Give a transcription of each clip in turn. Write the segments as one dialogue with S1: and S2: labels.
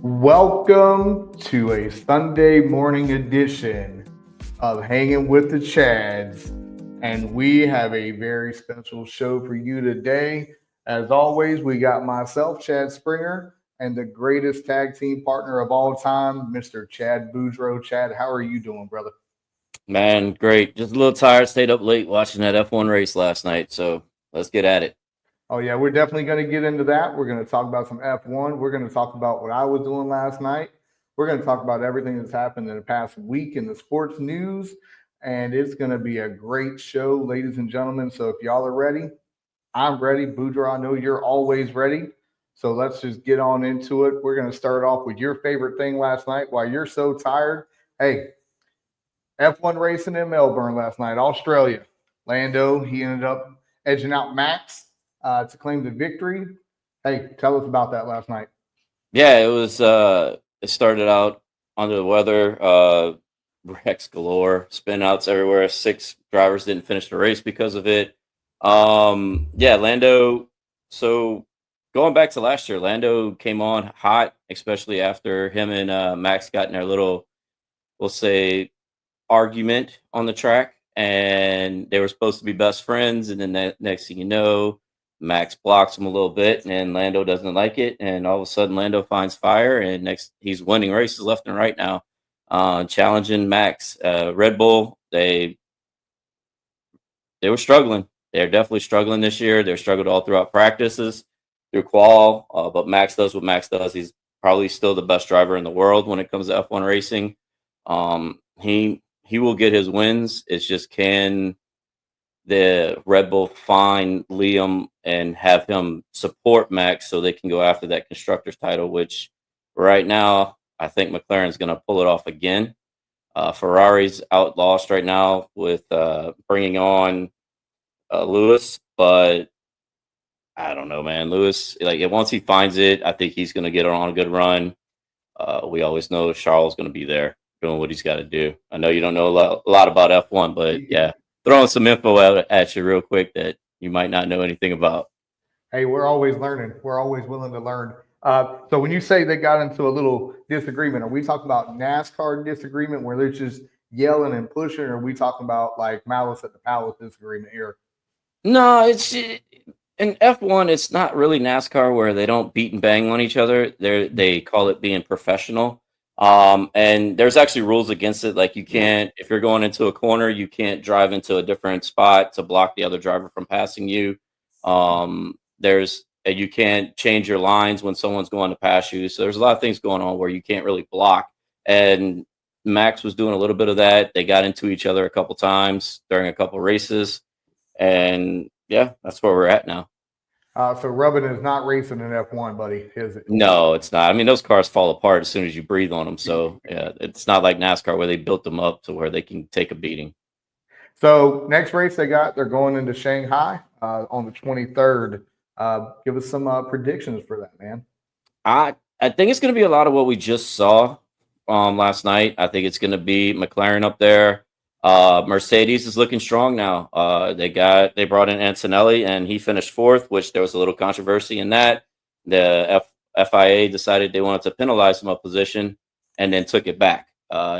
S1: Welcome to a Sunday morning edition of Hanging with the Chads. And we have a very special show for you today. As always, we got myself, Chad Springer, and the greatest tag team partner of all time, Mr. Chad Boudreaux. Chad, how are you doing, brother?
S2: Man, great. Just a little tired. Stayed up late watching that F1 race last night. So let's get at it.
S1: Oh, yeah, we're definitely going to get into that. We're going to talk about some F1. We're going to talk about what I was doing last night. We're going to talk about everything that's happened in the past week in the sports news. And it's going to be a great show, ladies and gentlemen. So if y'all are ready, I'm ready. Boudreaux, I know you're always ready. So let's just get on into it. We're going to start off with your favorite thing last night while you're so tired. Hey, F1 racing in Melbourne last night, Australia. Lando, he ended up edging out Max to claim the victory. Hey, tell us about that last night.
S2: Yeah, it started out under the weather, wrecks galore, spin outs everywhere. Six drivers didn't finish the race because of it. Yeah, Lando. So going back to last year, Lando came on hot, especially after him and Max got in their little, we'll say, argument on the track, and they were supposed to be best friends. And then next thing you know, Max blocks him a little bit, and Lando doesn't like it. And all of a sudden, Lando finds fire, and next he's winning races left and right now, challenging Max. Red Bull, they were struggling. They're definitely struggling this year. They're struggled all throughout practices, through qual. But Max does what Max does. He's probably still the best driver in the world when it comes to F1 racing. He will get his wins. It's just, can the Red Bull find Liam and have him support Max so they can go after that constructors title, which right now I think McLaren's going to pull it off again. Ferrari's out lost right now with bringing on Lewis, but I don't know, man. Lewis, like, once he finds it, I think he's going to get on a good run. We always know Charles going to be there doing what he's got to do. I know you don't know a lot about F1, but yeah, throwing some info at you real quick that you might not know anything about.
S1: Hey, we're always learning. We're always willing to learn. So when you say they got into a little disagreement, are we talking about NASCAR disagreement where they're just yelling and pushing, or are we talking about like malice at the palace disagreement here?
S2: No, in F1. It's not really NASCAR where they don't beat and bang on each other. They call it being professional. And there's actually rules against it. Like, you can't, if you're going into a corner, you can't drive into a different spot to block the other driver from passing you. You can't change your lines when someone's going to pass you. So there's a lot of things going on where you can't really block. And Max was doing a little bit of that. They got into each other a couple times during a couple races, and yeah, that's where we're at now.
S1: So rubbing is not racing in F1, buddy, is it?
S2: No, it's not. I mean, those cars fall apart as soon as you breathe on them. So yeah, it's not like NASCAR where they built them up to where they can take a beating.
S1: So next race they're going into Shanghai on the 23rd. Give us some predictions for that, man.
S2: I think it's going to be a lot of what we just saw last night. I think it's going to be McLaren up there. Mercedes is looking strong now. They brought in Antonelli, and he finished fourth, which there was a little controversy in that. The FIA decided they wanted to penalize him a position and then took it back.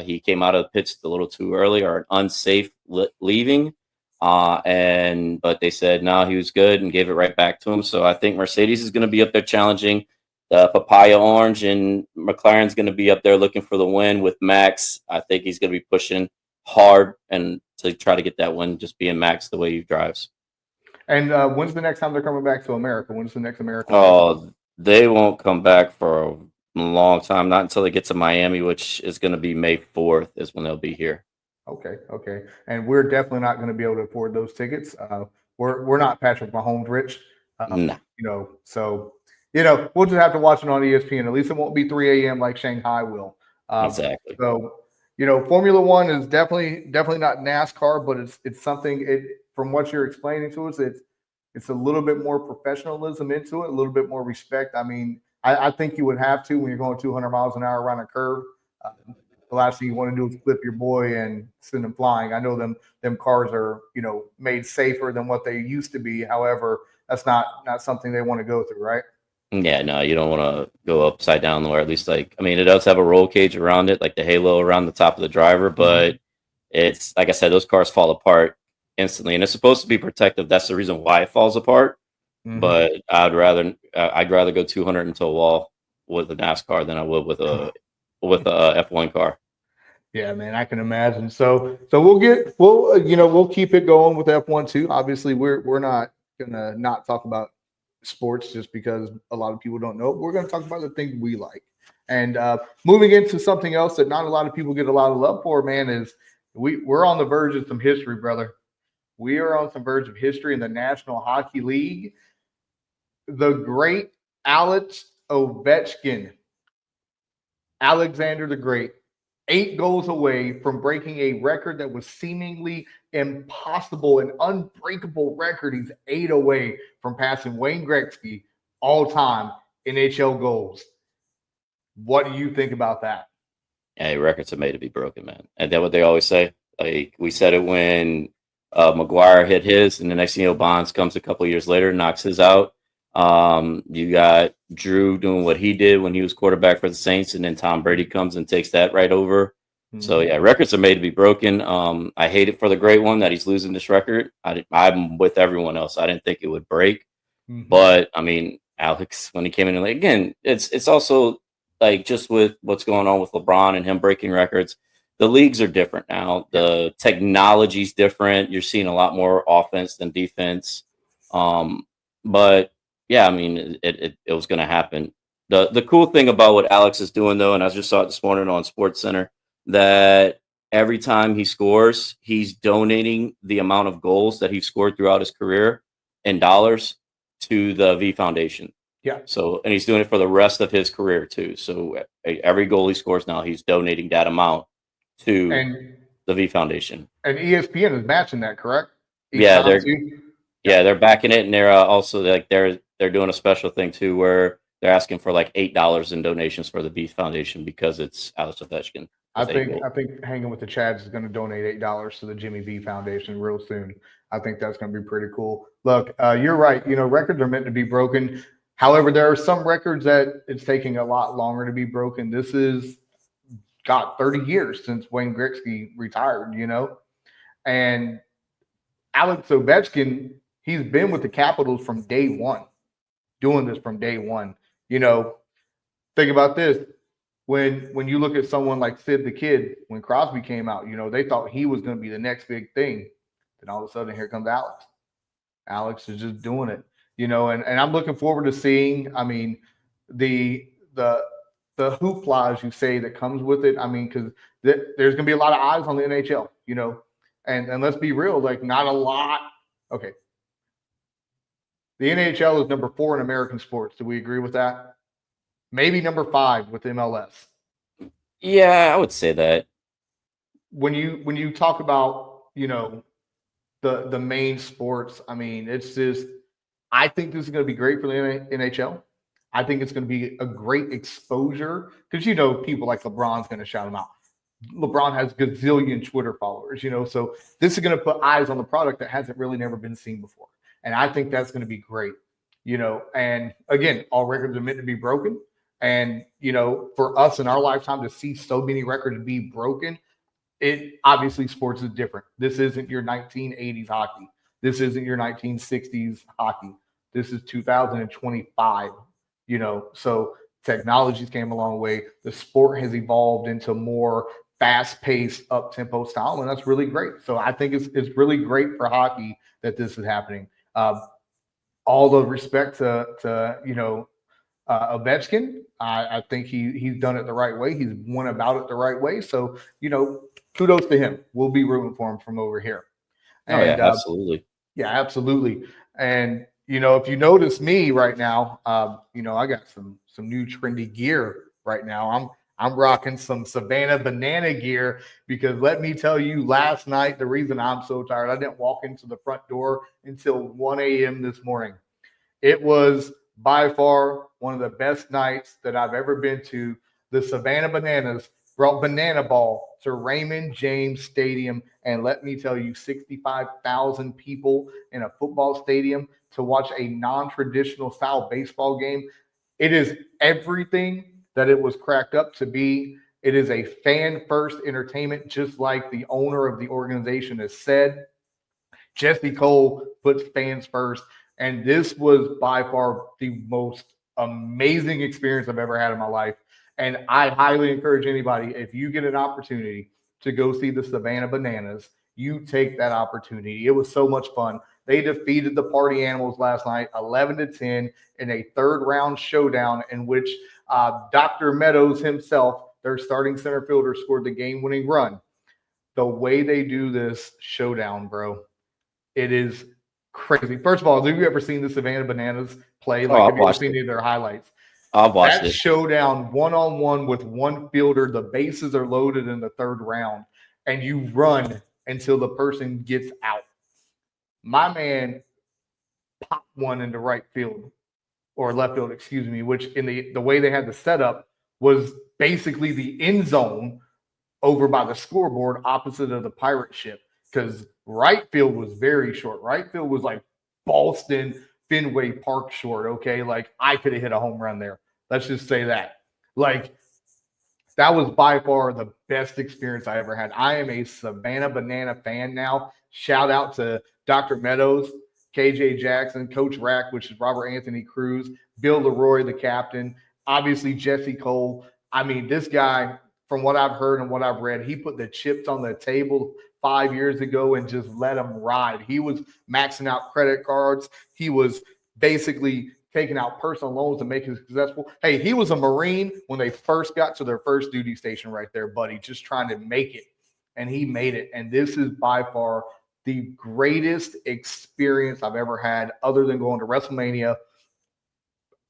S2: He came out of the pits a little too early, or an unsafe leaving. But they said no, he was good and gave it right back to him. So I think Mercedes is going to be up there challenging the Papaya Orange, and McLaren's going to be up there looking for the win with Max. I think he's going to be pushing hard and to try to get that win, just being Max the way he drives.
S1: And when's the next time they're coming back to America? When's the next American race?
S2: Oh, they won't come back for a long time, not until they get to Miami, which is going to be May 4th is when they'll be here.
S1: Okay. And we're definitely not going to be able to afford those tickets. We're not Patrick Mahomes rich,
S2: Nah.
S1: So we'll just have to watch it on ESPN. At least it won't be 3 a.m. like Shanghai will.
S2: Exactly.
S1: So Formula One is definitely not NASCAR, but it's something. From what you're explaining to us, it's a little bit more professionalism into it, a little bit more respect. I mean, I think you would have to when you're going 200 miles an hour around a curve. The last thing you want to do is flip your boy and send him flying. I know them cars are made safer than what they used to be. However, that's not something they want to go through, right?
S2: Yeah, no, you don't want to go upside down, or at least like, I mean, it does have a roll cage around it, like the halo around the top of the driver, but it's like I said, those cars fall apart instantly, and it's supposed to be protective. That's the reason why it falls apart.
S1: Mm-hmm.
S2: But I'd rather go 200 into a wall with a NASCAR than I would with a F1 car.
S1: Yeah, man, I can imagine. So we'll keep it going with F1 too. Obviously, we're not gonna not talk about sports just because a lot of people don't know. We're gonna talk about the things we like. And moving into something else that not a lot of people get a lot of love for, man, is we're on the verge of some history, brother. We are on some verge of history in the National Hockey League. The great Alex Ovechkin, Alexander the Great, 8 goals away from breaking a record that was seemingly impossible, an unbreakable record. He's 8 away from passing Wayne Gretzky all-time NHL goals. What do you think about that?
S2: Hey, records are made to be broken, man. And then what they always say, like we said it when McGuire hit his, and the next thing you know, Bonds comes a couple years later, knocks his out. You got Drew doing what he did when he was quarterback for the Saints, and then Tom Brady comes and takes that right over. So yeah, records are made to be broken. I hate it for the great one that he's losing this record. I'm with everyone else. I didn't think it would break, but I mean, Alex, when he came in, like, again, it's also like just with what's going on with LeBron and him breaking records. The leagues are different now. The technology's different. You're seeing a lot more offense than defense. But yeah, I mean, it was going to happen. The cool thing about what Alex is doing, though, and I just saw it this morning on Sports Center, that every time he scores, he's donating the amount of goals that he's scored throughout his career in dollars to the V Foundation.
S1: Yeah.
S2: So, and he's doing it for the rest of his career too. So every goal he scores now, he's donating that amount to the V Foundation.
S1: And ESPN is matching that, correct?
S2: Yeah, they're backing it, and they're also like they're doing a special thing too, where they're asking for like $8 in donations for the V Foundation because it's Alex Ovechkin.
S1: I think Hanging With The Chad is going to donate $8 to the Jimmy V Foundation real soon. I think that's going to be pretty cool. Look, you're right. You know, records are meant to be broken. However, there are some records that it's taking a lot longer to be broken. This is, got 30 years since Wayne Gretzky retired, you know? And Alex Ovechkin, he's been with the Capitals from day one, doing this from day one. You know, think about this. When you look at someone like Sid the Kid, when Crosby came out, you know, they thought he was going to be the next big thing. Then all of a sudden, here comes Alex. Alex is just doing it, you know, and I'm looking forward to seeing, I mean, the hoopla, as you say, that comes with it. I mean, because there's going to be a lot of eyes on the NHL, you know, and let's be real, like not a lot. Okay. The NHL is number 4 in American sports. Do we agree with that? Maybe number 5 with MLS.
S2: Yeah, I would say that.
S1: When you talk about, you know, the main sports, I mean, it's just, I think this is going to be great for the NHL. I think it's going to be a great exposure because, you know, people like LeBron's going to shout them out. LeBron has gazillion Twitter followers, you know, so this is going to put eyes on the product that hasn't really never been seen before. And I think that's going to be great, you know, and again, all records are meant to be broken. And, you know, for us in our lifetime to see so many records be broken, it obviously sports is different. This isn't your 1980s hockey. This isn't your 1960s hockey. This is 2025, you know, so technologies came a long way. The sport has evolved into more fast-paced, up-tempo style, and that's really great. So I think it's really great for hockey that this is happening. All the respect to you know, Ovechkin. I think he's done it the right way. He's went about it the right way. So, you know, kudos to him. We'll be rooting for him from over here. And,
S2: yeah, absolutely.
S1: Yeah, absolutely. And, you know, if you notice me right now, you know, I got some new trendy gear right now. I'm rocking some Savannah Banana gear because let me tell you, last night, the reason I'm so tired, I didn't walk into the front door until 1 a.m. this morning. It was by far one of the best nights that I've ever been to. The Savannah Bananas brought Banana Ball to Raymond James Stadium. And let me tell you, 65,000 people in a football stadium to watch a non-traditional style baseball game. It is everything that it was cracked up to be. It is a fan-first entertainment, just like the owner of the organization has said. Jesse Cole puts fans first, and this was by far the most amazing experience I've ever had in my life. And I highly encourage anybody, if you get an opportunity to go see the Savannah Bananas, you take that opportunity. It was so much fun. They defeated the Party Animals last night, 11-10, in a third-round showdown in which Dr. Meadows himself, their starting center fielder, scored the game-winning run. The way they do this showdown, bro, it is crazy. First of all, have you ever seen the Savannah Bananas play? Like, have you ever seen any of their highlights?
S2: I've watched
S1: that showdown one-on-one with one fielder, the bases are loaded in the third round, and you run until the person gets out. My man popped one into right field or left field, excuse me, which in the way they had the setup was basically the end zone over by the scoreboard opposite of the pirate ship, because right field was very short. Right field was like Boston Fenway Park short, okay? Like, I could have hit a home run there. Let's just say that. Like, that was by far the best experience I ever had. I am a Savannah Banana fan now. Shout out to Dr. Meadows, KJ Jackson, Coach Rack, which is Robert Anthony Cruz, Bill Leroy, the captain, obviously Jesse Cole. I mean, this guy, from what I've heard and what I've read, he put the chips on the table 5 years ago and just let them ride. He was maxing out credit cards. He was basically taking out personal loans to make it successful. Hey, he was a Marine when they first got to their first duty station right there, buddy, just trying to make it. And he made it. And this is by far the greatest experience I've ever had, other than going to WrestleMania.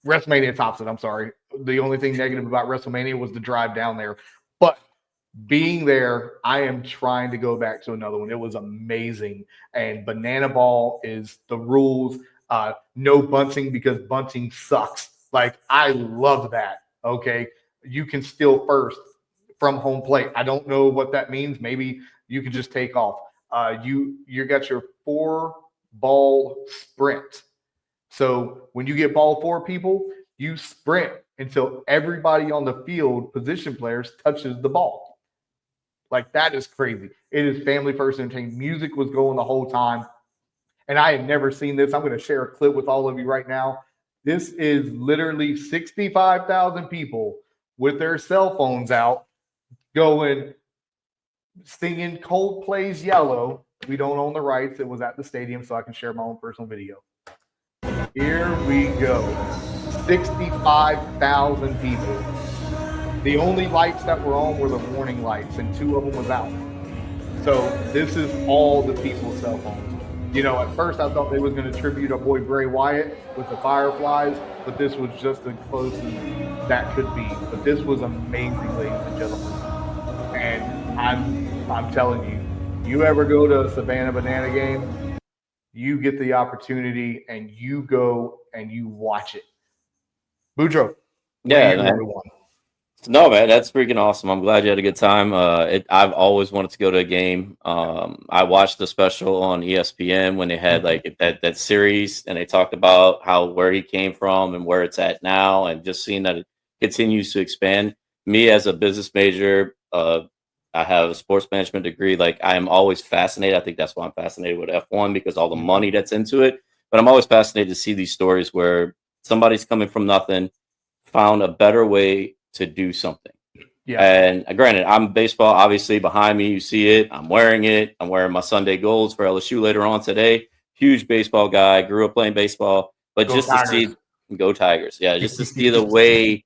S1: WrestleMania tops it, I'm sorry. The only thing negative about WrestleMania was the drive down there. But being there, I am trying to go back to another one. It was amazing. And Banana Ball is the rules. No bunting, because bunting sucks. Like, I love that. Okay. You can steal first from home plate. I don't know what that means. Maybe you can just take off. You got your 4-ball sprint. So when you get ball 4 people, you sprint until everybody on the field, position players, touches the ball. Like, that is crazy. It is family first entertainment. Music was going the whole time. And I had never seen this. I'm going to share a clip with all of you right now. This is literally 65,000 people with their cell phones out going, singing Coldplay's Yellow. We don't own the rights. It was at the stadium, so I can share my own personal video. Here we go. 65,000 people. The only lights that were on were the warning lights, and 2 of them was out. So this is all the people's cell phones. You know, at first I thought they was going to tribute our boy Bray Wyatt with the Fireflies, but this was just as close as that could be. But this was amazing, ladies and gentlemen. And I'm telling you, you ever go to a Savannah Banana game, you get the opportunity and you go and you watch it. Boudreaux.
S2: Yeah, no, man, that's freaking awesome. I'm glad you had a good time. I've always wanted to go to a game. I watched the special on ESPN when they had like that series, and they talked about where he came from and where it's at now, and just seeing that it continues to expand. Me as a business major, I have a sports management degree. Like, I am always fascinated. I think that's why I'm fascinated with F1, because all the money that's into it. But I'm always fascinated to see these stories where somebody's coming from nothing, found a better way to do something. Yeah. And granted, I'm baseball, obviously behind me, you see it. I'm wearing it. I'm wearing my Sunday golds for LSU later on today. Huge baseball guy, grew up playing baseball, but go just Tigers. To see go Tigers. Yeah. Just to see the way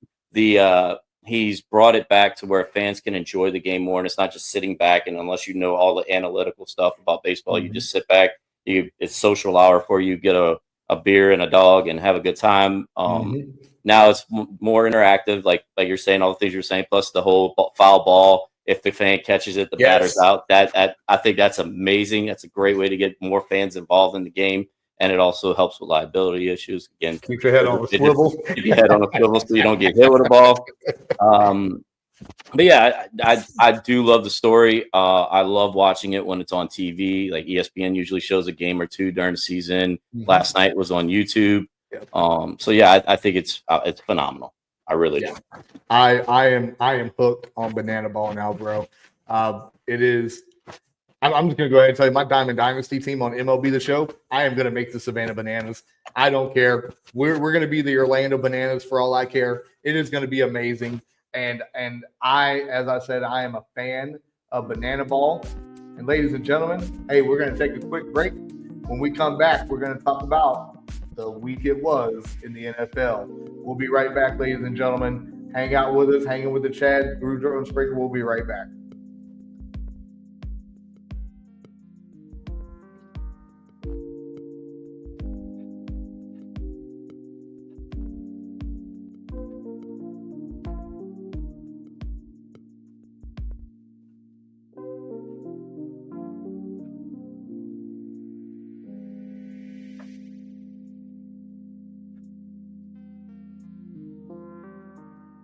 S2: he's brought it back to where fans can enjoy the game more. And it's not just sitting back. And unless you know all the analytical stuff about baseball, you just sit back, it's social hour for you, get a beer and a dog and have a good time. Now it's more interactive, like you're saying, all the things you're saying, plus the whole foul ball. If the fan catches it, the batter's out. That I think that's amazing. That's a great way to get more fans involved in the game, and it also helps with liability issues. Again,
S1: keep your head on a swivel.
S2: Keep your head on a swivel so you don't get hit with a ball. But yeah, I do love the story. I love watching it when it's on TV. Like ESPN usually shows a game or two during the season. Last night was on YouTube.
S1: Yep.
S2: So yeah, I think it's phenomenal. I really do.
S1: I am hooked on banana ball now, bro. It is. I'm just gonna go ahead and tell you my Diamond Dynasty team on MLB The Show. I am gonna make the Savannah Bananas. I don't care. We're gonna be the Orlando Bananas for all I care. It is gonna be amazing. And as I said, I am a fan of banana ball. And ladies and gentlemen, hey, we're gonna take a quick break. When we come back, we're gonna talk about the week it was in the NFL. We'll be right back, ladies and gentlemen. Hang out with us, hanging with the Chad, Groove and Springer. We'll be right back.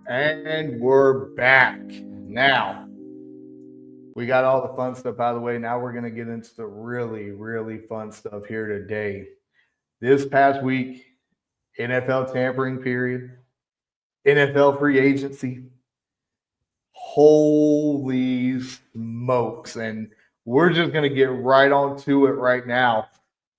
S1: And we're back. Now, we got all the fun stuff out of the way. Now we're going to get into the really, really fun stuff here today. This past week, NFL tampering period, NFL free agency. Holy smokes. And we're just going to get right on to it right now.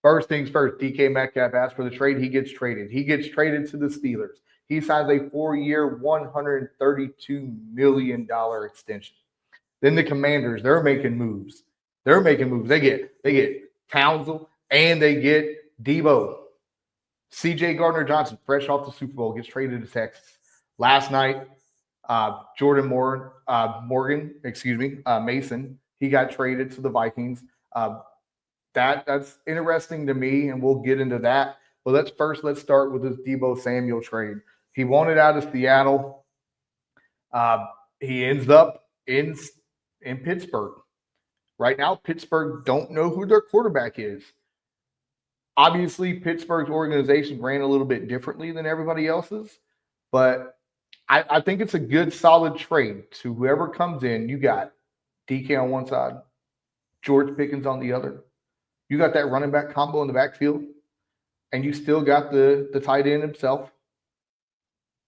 S1: First things first, DK Metcalf asked for the trade. He gets traded. He gets traded to the Steelers. He signs a 4-year, $132 million extension. Then the Commanders, they're making moves. They get Townsend and they get Debo. CJ Gardner-Johnson, fresh off the Super Bowl, gets traded to Texas. Last night, Jordan Morgan, Mason, he got traded to the Vikings. That's interesting to me, and we'll get into that. But let's start with this Debo Samuel trade. He wanted out of Seattle. He ends up in Pittsburgh. Right now, Pittsburgh don't know who their quarterback is. Obviously, Pittsburgh's organization ran a little bit differently than everybody else's, but I think it's a good, solid trade to whoever comes in. You got DK on one side, George Pickens on the other. You got that running back combo in the backfield, and you still got the tight end himself.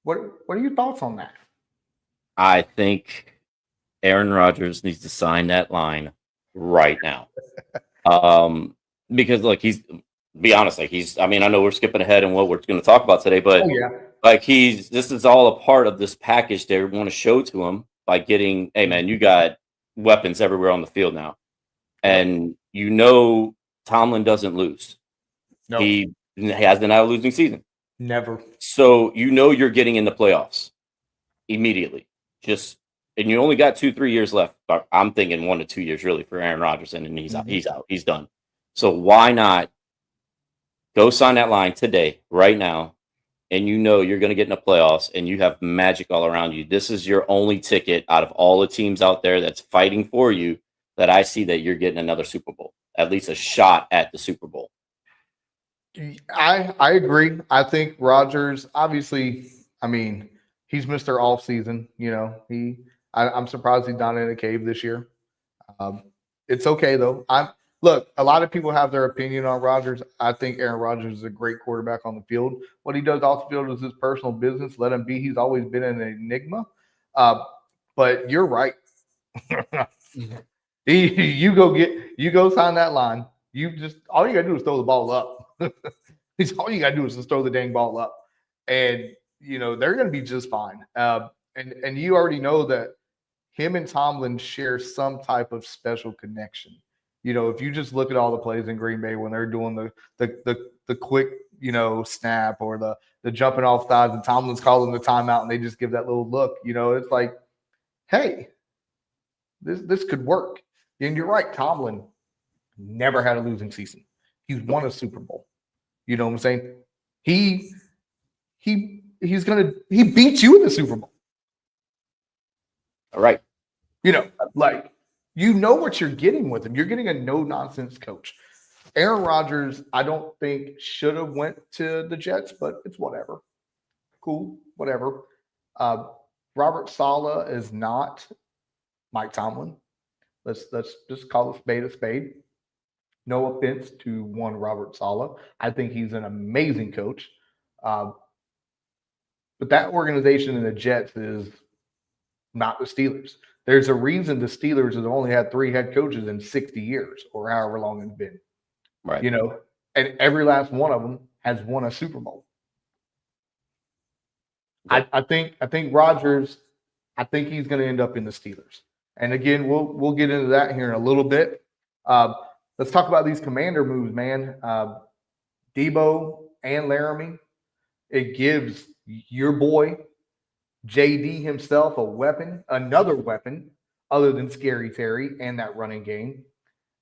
S1: What are your thoughts on that?
S2: I think Aaron Rodgers needs to sign that line right now. Because look, be honest, I mean, I know we're skipping ahead in what we're going to talk about today, but this is all a part of this package they want to show to him by getting, hey man, you got weapons everywhere on the field now. And Tomlin doesn't lose. No. He hasn't had a losing season.
S1: Never.
S2: So you're getting in the playoffs immediately. And you only got 2-3 years left. I'm thinking 1 to 2 years really for Aaron Rodgers, and then he's out. He's done. So why not go sign that line today, right now, and you're going to get in the playoffs, and you have magic all around you. This is your only ticket out of all the teams out there that's fighting for you that I see that you're getting another Super Bowl, at least a shot at the Super Bowl.
S1: I agree. I think Rodgers, obviously, I mean, he's Mr. Off-season. I'm surprised he's not in a cave this year. It's okay, though. Look, a lot of people have their opinion on Rodgers. I think Aaron Rodgers is a great quarterback on the field. What he does off the field is his personal business. Let him be. He's always been an enigma. But you're right. You go sign that line. All you gotta do is throw the ball up. All you gotta do is just throw the dang ball up, and they're gonna be just fine. And you already know that him and Tomlin share some type of special connection. If you just look at all the plays in Green Bay when they're doing the quick snap or the jumping off sides, and Tomlin's calling the timeout, and they just give that little look. It's like, hey, this could work. And you're right, Tomlin never had a losing season. He's won a Super Bowl. You know what I'm saying? He beat you in the Super Bowl.
S2: All right.
S1: You know what you're getting with him. You're getting a no-nonsense coach. Aaron Rodgers, I don't think should have went to the Jets, but it's whatever. Cool, whatever. Robert Saleh is not Mike Tomlin. Let's just call a spade a spade. No offense to one Robert Saleh. I think he's an amazing coach. But that organization in the Jets is not the Steelers. There's a reason the Steelers have only had 3 head coaches in 60 years or however long it's been.
S2: Right.
S1: You know, and every last one of them has won a Super Bowl.
S2: Yep.
S1: I think Rodgers, I think he's going to end up in the Steelers. And again, we'll get into that here in a little bit. Let's talk about these commander moves, man. Debo and Laramie. It gives your boy JD himself a weapon, another weapon, other than Scary Terry and that running game.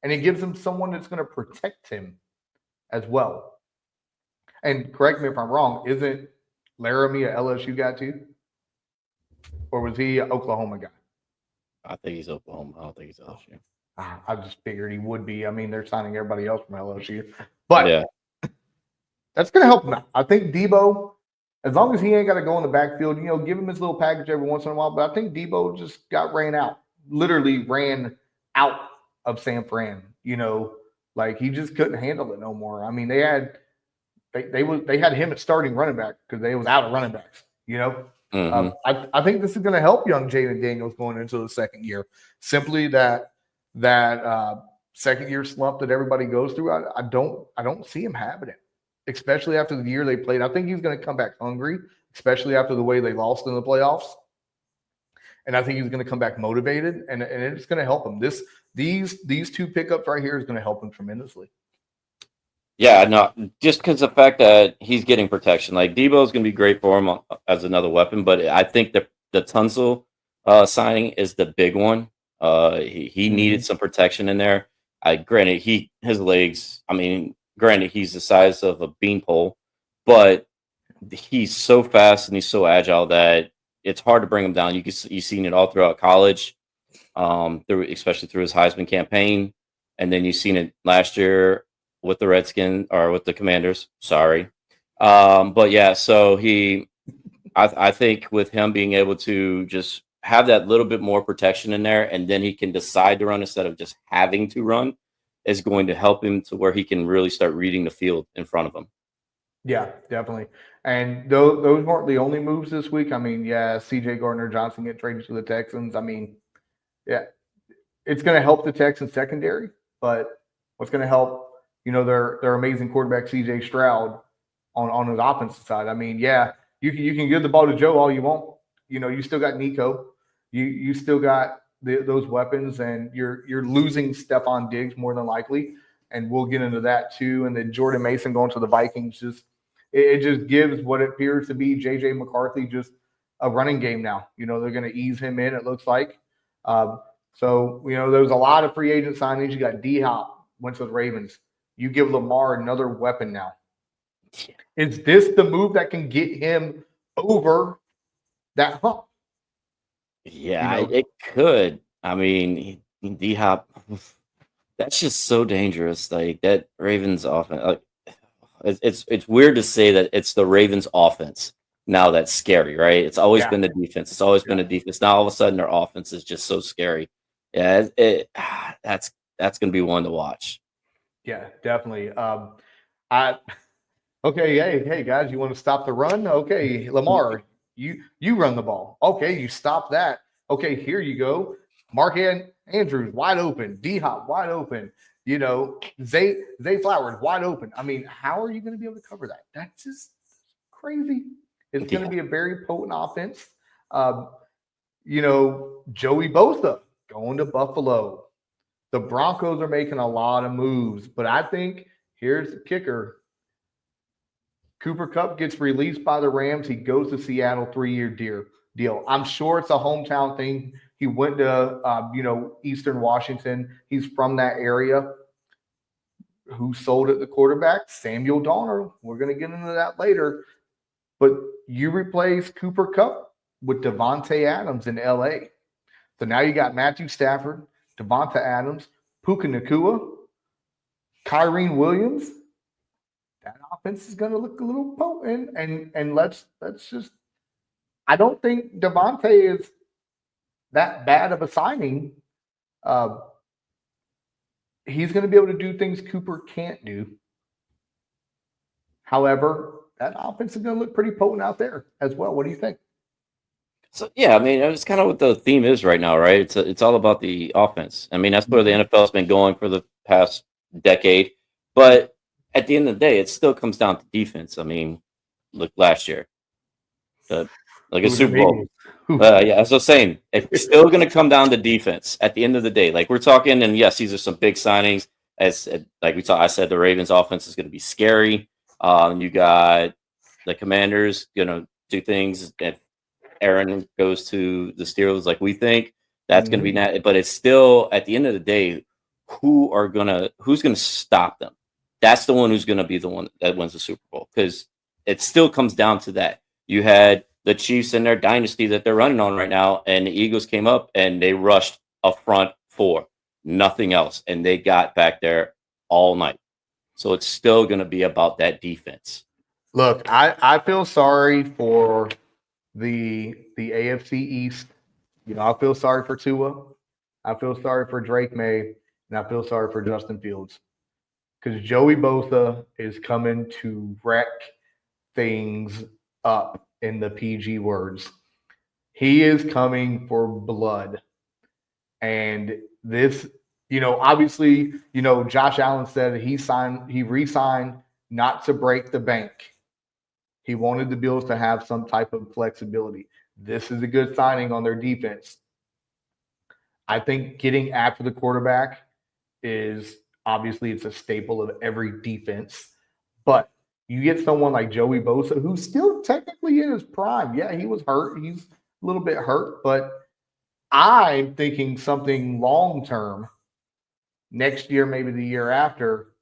S1: And it gives him someone that's going to protect him as well. And correct me if I'm wrong, isn't Laramie a LSU guy too? Or was he an Oklahoma guy?
S2: I think he's Oklahoma. I don't think he's LSU.
S1: I just figured he would be. I mean, they're signing everybody else from LSU. But
S2: yeah,
S1: that's going to help him out. I think Debo, as long as he ain't got to go in the backfield, give him his little package every once in a while. But I think Debo just got literally ran out of San Fran. Like he just couldn't handle it no more. I mean, they had him at starting running back because they was out of running backs. I think this is going to help young Jaden Daniels going into the second year. Simply that second year slump that everybody goes through. I don't see him having it, especially after the year they played. I think he's going to come back hungry, especially after the way they lost in the playoffs. And I think he's going to come back motivated, and it's going to help him. These 2 pickups right here is going to help him tremendously.
S2: Yeah, no, just because the fact that he's getting protection, like Debo is going to be great for him as another weapon, but I think the Tunsil signing is the big one. He needed some protection in there. Granted, his legs. I mean, granted, he's the size of a beanpole, but he's so fast and he's so agile that it's hard to bring him down. You've seen it all throughout college, especially through his Heisman campaign, and then you've seen it last year with the Redskins or with the Commanders. Sorry. But yeah, so I think with him being able to just have that little bit more protection in there, and then he can decide to run instead of just having to run, is going to help him to where he can really start reading the field in front of him.
S1: Yeah, definitely. And those weren't the only moves this week. I mean, yeah, CJ Gardner-Johnson get traded to the Texans. I mean, yeah, it's going to help the Texans secondary, but what's going to help, their amazing quarterback CJ Stroud on his offensive side. I mean, yeah, you can give the ball to Joe all you want. You still got Nico. You still got those weapons, and you're losing Stephon Diggs more than likely, and we'll get into that too. And then Jordan Mason going to the Vikings it just gives what it appears to be JJ McCarthy just a running game now. They're going to ease him in, it looks like. So there's a lot of free agent signings. You got D-Hop went to the Ravens. You give Lamar another weapon now. Is this the move that can get him over that hump?
S2: Yeah, it could. I mean, D-Hop, that's just so dangerous. Like that Ravens offense. It's weird to say that it's the Ravens offense now that's scary, right? It's always been the defense. It's always been the defense. Now all of a sudden their offense is just so scary. Yeah, that's going to be one to watch.
S1: Yeah, definitely. Okay, hey guys, you want to stop the run? Okay, Lamar, you run the ball. Okay, you stop that. Okay, here you go. Mark Andrews wide open. D-Hop wide open. Zay Flowers wide open. I mean, how are you going to be able to cover that? That's just crazy. It's going to be a very potent offense. Joey Bosa going to Buffalo. The Broncos are making a lot of moves, but I think here's the kicker. Cooper Kupp gets released by the Rams. He goes to Seattle, 3-year deal. I'm sure it's a hometown thing. He went to, Eastern Washington. He's from that area. Who sold it? The quarterback, Samuel Donner. We're going to get into that later. But you replace Cooper Kupp with Devontae Adams in L.A. So now you got Matthew Stafford, Devonta Adams, Puka Nacua, Kyrene Williams. That offense is going to look a little potent. And let's just – I don't think Devontae is that bad of a signing. He's going to be able to do things Cooper can't do. However, that offense is going to look pretty potent out there as well. What do you think?
S2: So yeah, I mean, it's kind of what the theme is right now, right? It's all about the offense. I mean, that's where the NFL's been going for the past decade. But at the end of the day, it still comes down to defense. I mean, look last year, like a
S1: Who did
S2: Super Bowl.
S1: they?
S2: Yeah, as I was saying, it's still going to come down to defense at the end of the day. Like we're talking, and yes, these are some big signings. As like we talked, I said the Ravens' offense is going to be scary. You got the Commanders going to do things. If Aaron goes to the Steelers, like we think, that's going to be but it's still at the end of the day, who's gonna stop them? That's the one who's going to be the one that wins the Super Bowl, because it still comes down to that. You had the Chiefs and their dynasty that they're running on right now, and the Eagles came up and they rushed a front four, nothing else, and they got back there all night. So it's still going to be about that defense.
S1: Look, I feel sorry for the AFC East. You know, I feel sorry for Tua. I feel sorry for Drake May, and I feel sorry for Justin Fields, because Joey Bosa is coming to wreck things up, in the PG words. He is coming for blood. And this, obviously, Josh Allen said he re-signed not to break the bank. He wanted the Bills to have some type of flexibility. This is a good signing on their defense. I think getting after the quarterback is obviously it's a staple of every defense, but you get someone like Joey Bosa, who's still technically in his prime. Yeah, he was hurt. He's a little bit hurt, but I'm thinking something long term. Next year, maybe the year after,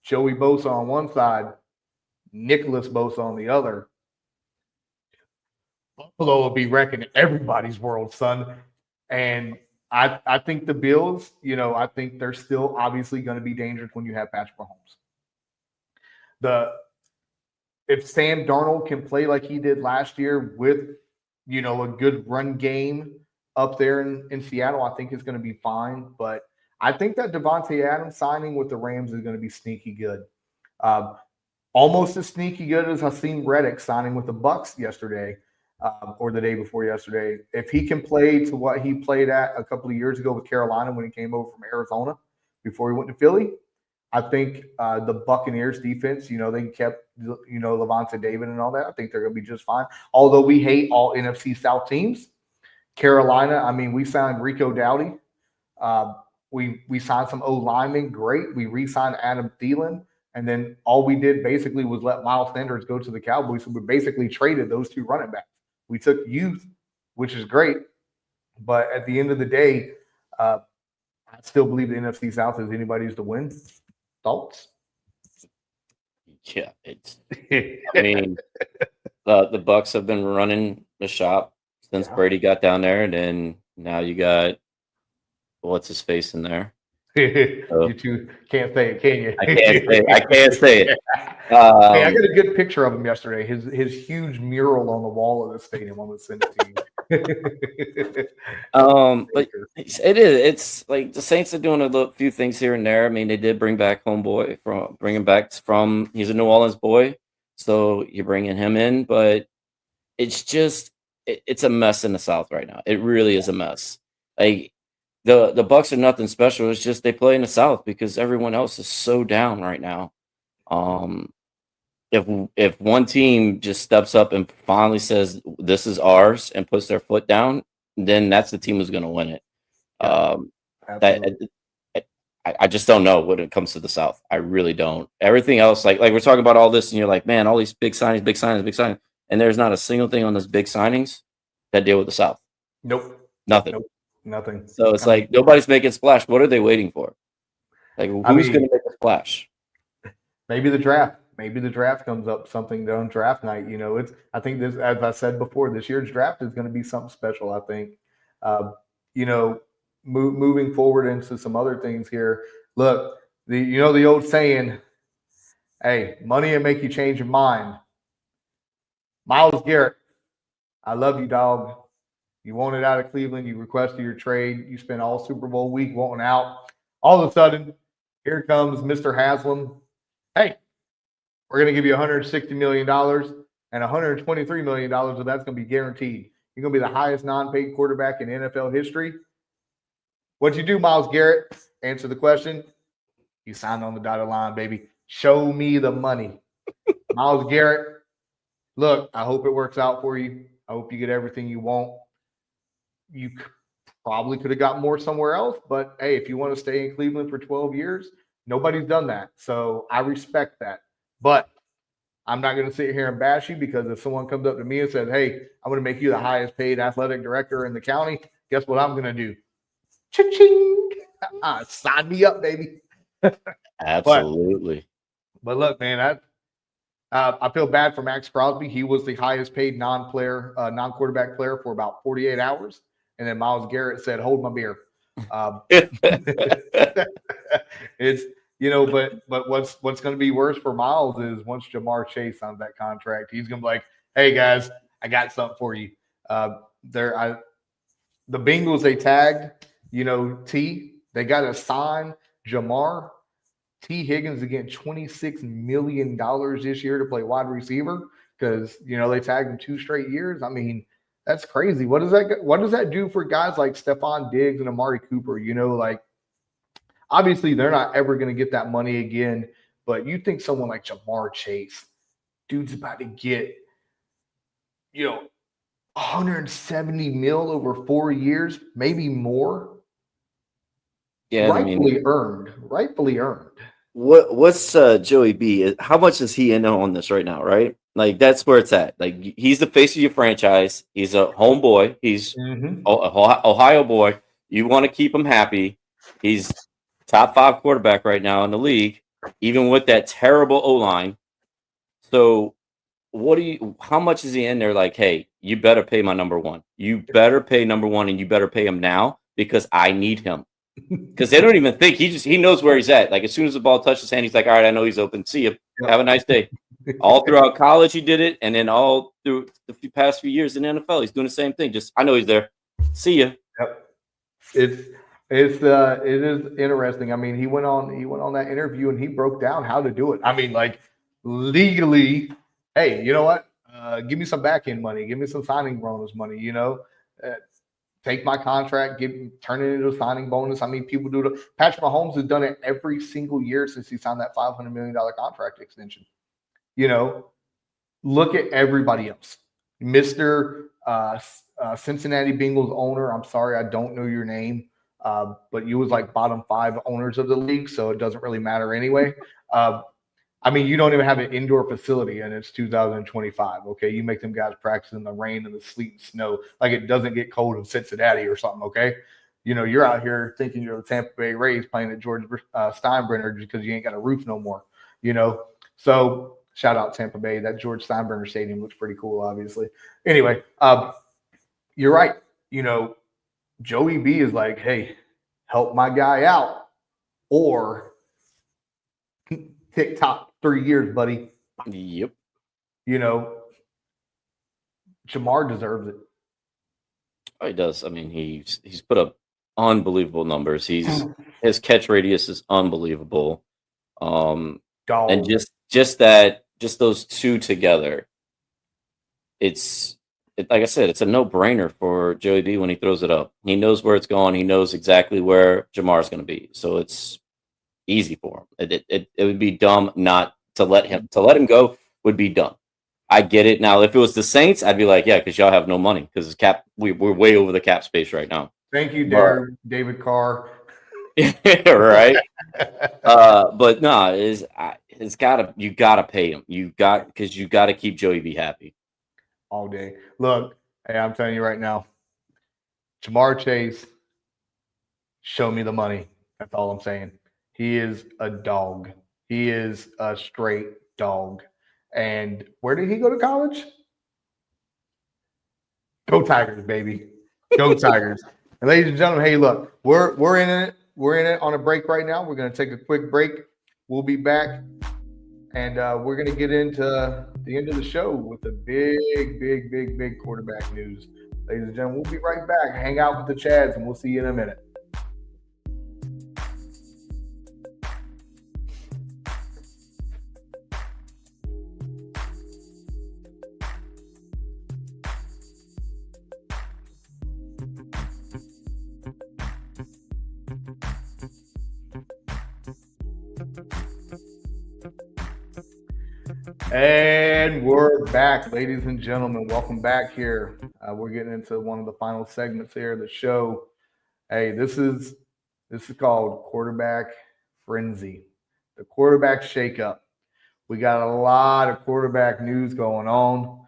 S1: Joey Bosa on one side, Nicholas Bosa on the other. Buffalo will be wrecking everybody's world, son. And I think the Bills, I think they're still obviously going to be dangerous when you have Patrick Mahomes. If Sam Darnold can play like he did last year with, a good run game up there in Seattle, I think it's going to be fine. But I think that Devontae Adams signing with the Rams is going to be sneaky good. Almost as sneaky good as Hakeem Reddick signing with the Bucks yesterday, or the day before yesterday. If he can play to what he played at a couple of years ago with Carolina when he came over from Arizona before he went to Philly, I think the Buccaneers defense, they kept, Levante David and all that. I think they're going to be just fine. Although we hate all NFC South teams. Carolina, I mean, we signed Rico Dowdy. We signed some O-linemen. Great. We re-signed Adam Thielen. And then all we did basically was let Miles Sanders go to the Cowboys. So we basically traded those two running backs. We took youth, which is great. But at the end of the day, I still believe the NFC South is anybody's to win. Thoughts?
S2: Yeah, I mean, the Bucks have been running the shop since Brady got down there, and then now you got what's his face in there.
S1: You two can't say it, can you?
S2: I can't say it.
S1: Hey, I got a good picture of him yesterday. His huge mural on the wall of the stadium. I'm gonna send it to you.
S2: But it is. It's like the Saints are doing a few things here and there. I mean, they did bring back homeboy from he's a New Orleans boy, so you're bringing him in. But it's just it's a mess in the South right now. It really is a mess. Like the Bucks are nothing special. It's just they play in the South because everyone else is so down right now. If one team just steps up and finally says this is ours and puts their foot down, then that's the team who's going to win it. I just don't know when it comes to the South. I really don't. Everything else, like we're talking about all this, and you're like, man, all these big signings, and there's not a single thing on those big signings that deal with the South.
S1: Nope.
S2: Nothing.
S1: Nope. Nothing.
S2: So it's like nobody's making splash. What are they waiting for? Like who's going to make a splash?
S1: Maybe the draft. Maybe the draft comes up something on draft night. I think this, as I said before, this year's draft is going to be something special. I think, moving forward into some other things here. Look, the old saying, "Hey, money will make you change your mind." Myles Garrett, I love you, dog. You wanted out of Cleveland. You requested your trade. You spent all Super Bowl week wanting out. All of a sudden, here comes Mr. Haslam. Hey, We're going to give you $160 million, and $123 million of that's going to be guaranteed. You're going to be the highest non-paid quarterback in NFL history. What'd you do, Myles Garrett? Answer the question. You signed on the dotted line, baby. Show me the money. Myles Garrett, look, I hope it works out for you. I hope you get everything you want. You probably could have got more somewhere else, but hey, if you want to stay in Cleveland for 12 years, nobody's done that. So I respect that. But I'm not going to sit here and bash you, because if someone comes up to me and says, hey, I'm going to make you the highest paid athletic director in the county, guess what I'm going to do? Cha-ching! Sign me up, baby.
S2: Absolutely.
S1: But look, man, I feel bad for Max Crosby. He was the highest paid non-quarterback player for about 48 hours. And then Myles Garrett said, hold my beer. It's, but what's going to be worse for Myles is once Jamar Chase signs that contract, he's going to be like, hey, guys, I got something for you. The Bengals, they tagged, T. They got to sign Jamar. T. Higgins again, $26 million this year to play wide receiver because, they tagged him 2 straight years. I mean, that's crazy. What does that do for guys like Stephon Diggs and Amari Cooper? Obviously they're not ever going to get that money again, but you think someone like Jamar Chase, dude's about to get, 170 mil over 4 years, maybe more.
S2: Yeah,
S1: rightfully earned.
S2: What's Joey B? How much is he in on this right now? Right, like that's where it's at. Like he's the face of your franchise. He's a homeboy. He's an Ohio boy. You want to keep him happy. He's top 5 quarterback right now in the league, even with that terrible O-line. So, how much is he in there? Like, hey, you better pay my number one. You better pay number one, and you better pay him now because I need him. Because they don't even think he knows where he's at. Like as soon as the ball touches his hand, he's like, all right, I know he's open. See you. Yep. Have a nice day. All throughout college, he did it, and then all through the past few years in the NFL, he's doing the same thing. Just I know he's there. See you.
S1: Yep. It is interesting. I mean, he went on that interview and he broke down how to do it. I mean, like legally, hey, you know what? Give me some back end money. Give me some signing bonus money. Take my contract, turn it into a signing bonus. I mean, people do it. Patrick Mahomes has done it every single year since he signed that $500 million contract extension. Look at everybody else. Mr. Cincinnati Bengals owner, I'm sorry, I don't know your name, but you was like bottom 5 owners of the league, so it doesn't really matter anyway. I mean, you don't even have an indoor facility, and it's 2025. Okay, you make them guys practice in the rain and the sleet and snow, like it doesn't get cold in Cincinnati or something. Okay, you're out here thinking you're the Tampa Bay Rays playing at George Steinbrenner because you ain't got a roof no more. So shout out Tampa Bay. That George Steinbrenner Stadium looks pretty cool, obviously. Anyway, you're right. Joey B is like, hey, help my guy out, or TikTok. 3 years, buddy.
S2: Yep.
S1: Jamar deserves it.
S2: Oh, he does. I mean, he's put up unbelievable numbers. His catch radius is unbelievable. And just those two together, it's like I said, it's a no-brainer for Joey B when he throws it up. He knows where it's going. He knows exactly where Jamar's going to be. So it's easy for him. It would be dumb not to let him go. Would be dumb. I get it. Now, if it was the Saints, I'd be like, yeah, because y'all have no money because we're way over the cap space right now.
S1: Thank you, David Carr.
S2: Right. But no, you gotta pay him. Because you gotta keep Joey B happy
S1: all day. Look, hey, I'm telling you right now, Jamar Chase, show me the money. That's all I'm saying. He is a dog. He is a straight dog. And where did he go to college? Go Tigers, baby. Go Tigers. And ladies and gentlemen, hey, look, we're in it. We're in it on a break right now. We're going to take a quick break. We'll be back. And we're going to get into the end of the show with the big quarterback news. Ladies and gentlemen, we'll be right back. Hang out with the Chads, and we'll see you in a minute. And we're back, ladies and gentlemen. Welcome back here. We're getting into one of the final segments here of the show. Hey, this is called quarterback frenzy, the quarterback shakeup. We got a lot of quarterback news going on,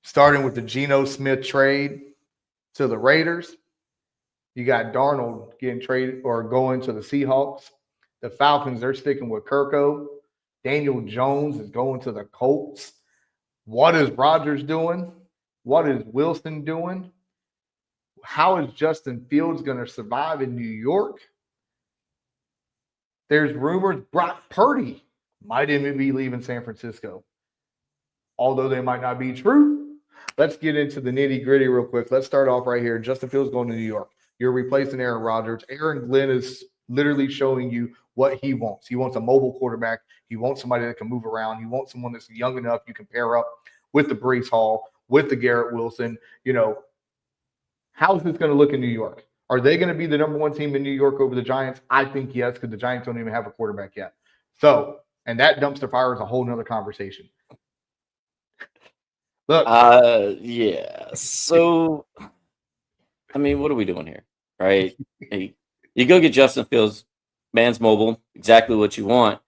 S1: starting with the Geno Smith trade to the Raiders. You got Darnold getting traded or going to the Seahawks. The Falcons, they're sticking with Kirko. Daniel Jones is going to the Colts. What is Rodgers doing? What is Wilson doing? How is Justin Fields going to survive in New York? There's rumors Brock Purdy might even be leaving San Francisco, although they might not be true. Let's get into the nitty gritty real quick. Let's start off right here. Justin Fields going to New York. You're replacing Aaron Rodgers. Aaron Glenn is literally showing you what he wants. He wants a mobile quarterback. He wants somebody that can move around. He wants someone that's young enough you can pair up with the Breece Hall, with the Garrett Wilson. How's this going to look in New York? Are they going to be the number one team in New York over the Giants? I think yes, because the Giants don't even have a quarterback yet. So, and that dumpster fire is a whole nother conversation. Look.
S2: Yeah. So, I mean, what are we doing here? Right? Hey, you go get Justin Fields, man's mobile, exactly what you want.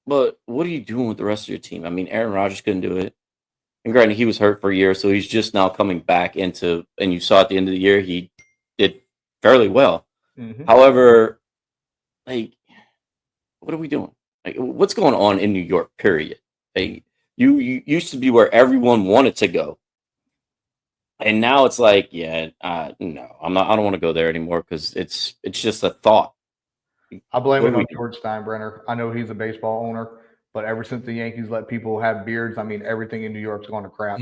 S2: But what are you doing with the rest of your team? I mean, Aaron Rodgers couldn't do it. And granted, he was hurt for a year, so he's just now coming back into, and you saw at the end of the year, he did fairly well.
S1: Mm-hmm.
S2: However, like, what are we doing? Like, what's going on in New York, period? Like, you used to be where everyone wanted to go. And now it's like, no, I don't want to go there anymore because it's just a thought.
S1: I blame it on George Steinbrenner. I know he's a baseball owner, but ever since the Yankees let people have beards, I mean, everything in New York's gone to crap.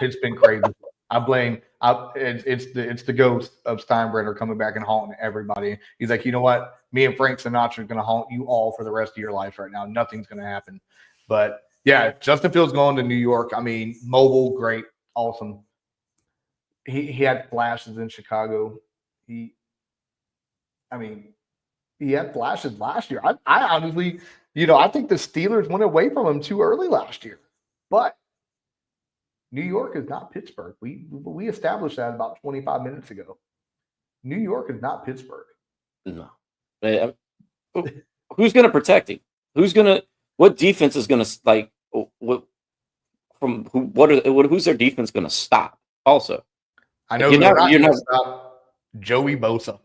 S1: It's been crazy. It's the ghost of Steinbrenner coming back and haunting everybody. He's like, you know what? Me and Frank Sinatra are going to haunt you all for the rest of your life right now. Nothing's going to happen. But yeah, Justin Fields going to New York. I mean, mobile, great, awesome. He had flashes in Chicago. He had flashes last year. I honestly, I think the Steelers went away from him too early last year. But New York is not Pittsburgh. We established that about 25 minutes ago. New York is not Pittsburgh.
S2: No. Who's going to protect him? What defense is going to, who's their defense going to stop also?
S1: I know you're not going to stop Joey Bosa.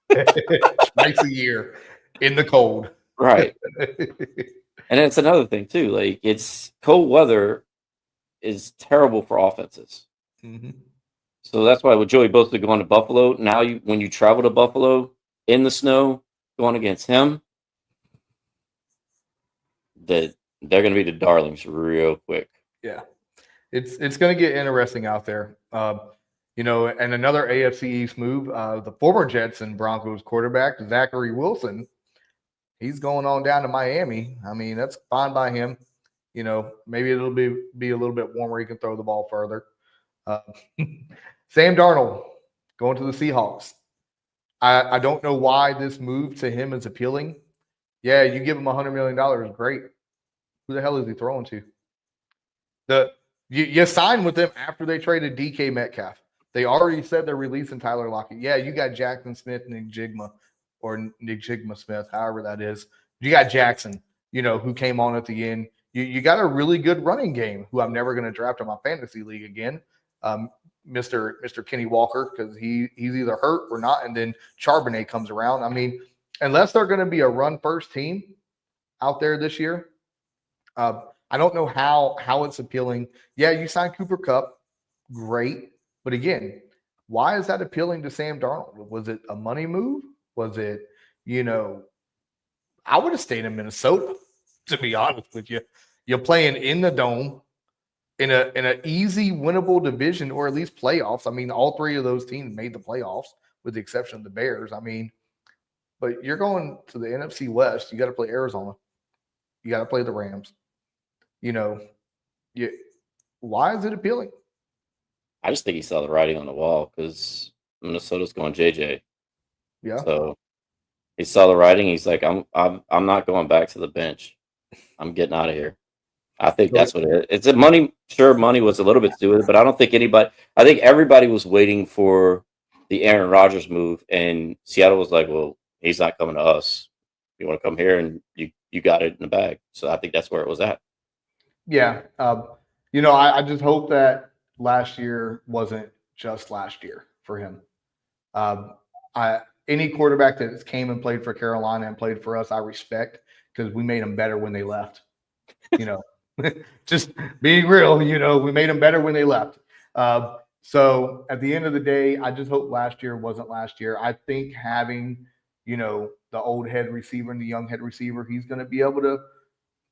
S1: Twice a year in the cold.
S2: Right. And it's another thing too. Like, it's cold weather is terrible for offenses.
S1: Mm-hmm.
S2: So that's why with Joey Bosa going to Buffalo, now when you travel to Buffalo in the snow, going against him, they're going to be the darlings real quick.
S1: Yeah. It's going to get interesting out there. And another AFC East move, the former Jets and Broncos quarterback, Zachary Wilson, he's going on down to Miami. I mean, that's fine by him. Maybe it'll be a little bit warmer. He can throw the ball further. Sam Darnold going to the Seahawks. I don't know why this move to him is appealing. Yeah, you give him $100 million, great. Who the hell is he throwing to? You signed with them after they traded DK Metcalf. They already said they're releasing Tyler Lockett. Yeah, you got Jackson Smith, Nick Jigma Smith, however that is. You got Jackson, who came on at the end. You got a really good running game, who I'm never going to draft in my fantasy league again. Mr. Kenny Walker, because he's either hurt or not, and then Charbonnet comes around. I mean, unless they're going to be a run-first team out there this year, I don't know how it's appealing. Yeah, you signed Cooper Kupp. Great. But again, why is that appealing to Sam Darnold? Was it a money move? Was it, I would have stayed in Minnesota, to be honest with you. You're playing in the dome in an easy winnable division, or at least playoffs. I mean, all three of those teams made the playoffs with the exception of the Bears. I mean, but you're going to the NFC West. You got to play Arizona. You got to play the Rams. Why is it appealing?
S2: I just think he saw the writing on the wall because Minnesota's going JJ.
S1: Yeah.
S2: So he saw the writing. He's like, I'm not going back to the bench. I'm getting out of here. I think that's what it is. It's a money. Sure, money was a little bit to do with it, but I don't think anybody. I think everybody was waiting for the Aaron Rodgers move, and Seattle was like, "Well, he's not coming to us. You want to come here, and you got it in the bag." So I think that's where it was at.
S1: Yeah. I just hope that last year wasn't just last year for him. Um, any quarterback that came and played for Carolina and played for us, I respect because we made them better when they left. You know, just being real, we made them better when they left. So at the end of the day, I just hope last year wasn't last year. I think having, the old head receiver and the young head receiver, he's going to be able to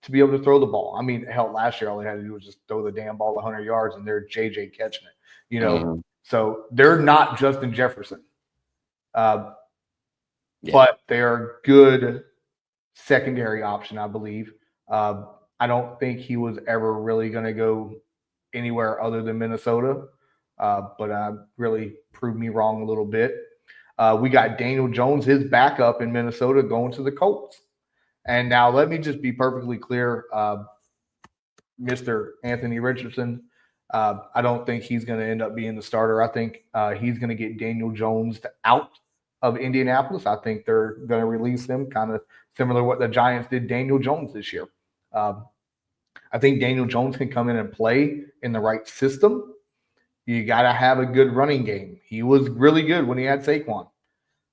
S1: throw the ball. I mean, hell, last year all they had to do was just throw the damn ball 100 yards, and they're JJ catching it.
S2: Mhm.
S1: So they're not Justin Jefferson,
S2: Yeah.
S1: but they're good secondary option, I believe. I don't think he was ever really going to go anywhere other than Minnesota, but really proved me wrong a little bit. We got Daniel Jones, his backup in Minnesota, going to the Colts. And now let me just be perfectly clear, Mr. Anthony Richardson. I don't think he's going to end up being the starter. I think he's going to get Daniel Jones out of Indianapolis. I think they're going to release him, kind of similar to what the Giants did Daniel Jones this year. I think Daniel Jones can come in and play in the right system. You got to have a good running game. He was really good when he had Saquon.